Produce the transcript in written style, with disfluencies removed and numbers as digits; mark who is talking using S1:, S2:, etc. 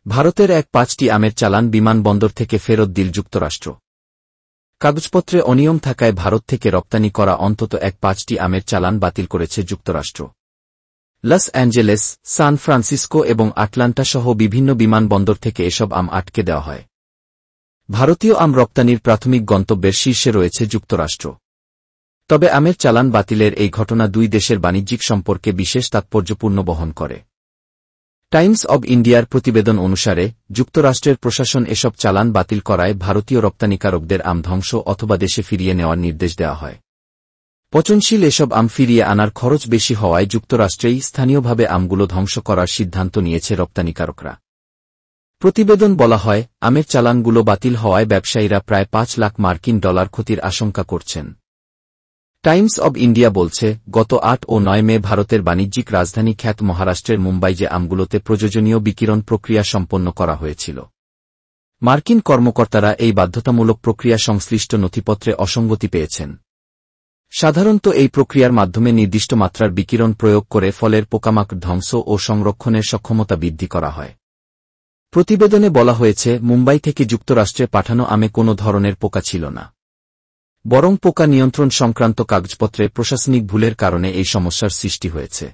S1: ভারতের এক ৫টি আমের চালান বিমানবন্দর থেকে ফেরত দিল যুক্তরাষ্ট্র। কাগজপত্রে অনিয়ম থাকায় ভারত থেকে রপ্তানি করা অন্তত এক ৫টি আমের চালান বাতিল করেছে যুক্তরাষ্ট্র। লস অ্যাঞ্জেলেস, সান ফ্রান্সিসকো এবং আটলান্টা সহ বিভিন্ন বিমানবন্দর থেকে এসব আম আটকে দেওয়া হয়। ভারতীয় আম রপ্তানির প্রাথমিক গন্তব্যের শীর্ষে রয়েছে যুক্তরাষ্ট্র। তবে আমের চালান বাতিলের এই ঘটনা দুই দেশের বাণিজ্যিক সম্পর্কে বিশেষ তাৎপর্যপূর্ণ বহন করে। টাইমস অব ইন্ডিয়ার প্রতিবেদন অনুসারে যুক্তরাষ্ট্রের প্রশাসন এসব চালান বাতিল করায় ভারতীয় রপ্তানিকারকদের আম ধ্বংস অথবা দেশে ফিরিয়ে নেওয়ার নির্দেশ দেওয়া হয়। পচনশীল এসব আম ফিরিয়ে আনার খরচ বেশি হওয়ায় যুক্তরাষ্ট্রেই স্থানীয়ভাবে আমগুলো ধ্বংস করার সিদ্ধান্ত নিয়েছে রপ্তানিকারকরা। প্রতিবেদন বলা হয়, আমের চালানগুলো বাতিল হওয়ায় ব্যবসায়ীরা প্রায় ৫ লাখ মার্কিন ডলার ক্ষতির আশঙ্কা করছেন। টাইমস অব ইন্ডিয়া বলছে, গত ৮ ও ৯ মে ভারতের বাণিজ্যিক রাজধানী খ্যাত মহারাষ্ট্রের মুম্বাই যে আমগুলোতে প্রয়োজনীয় বিকিরণ প্রক্রিয়া সম্পন্ন করা হয়েছিল। মার্কিন কর্মকর্তারা এই বাধ্যতামূলক প্রক্রিয়া সংশ্লিষ্ট নথিপত্রে অসঙ্গতি পেয়েছেন। সাধারণত এই প্রক্রিয়ার মাধ্যমে নির্দিষ্ট মাত্রার বিকিরণ প্রয়োগ করে ফলের পোকামাকড় ধ্বংস ও সংরক্ষণের সক্ষমতা বৃদ্ধি করা হয়। প্রতিবেদনে বলা হয়েছে, মুম্বাই থেকে যুক্তরাষ্ট্রে পাঠানো আমে কোনো ধরনের পোকা ছিল না। বরং পোকা নিয়ন্ত্রণ সংক্রান্ত কাগজপত্রে প্রশাসনিক ভুলের কারণে এই সমস্যার সৃষ্টি হয়েছে।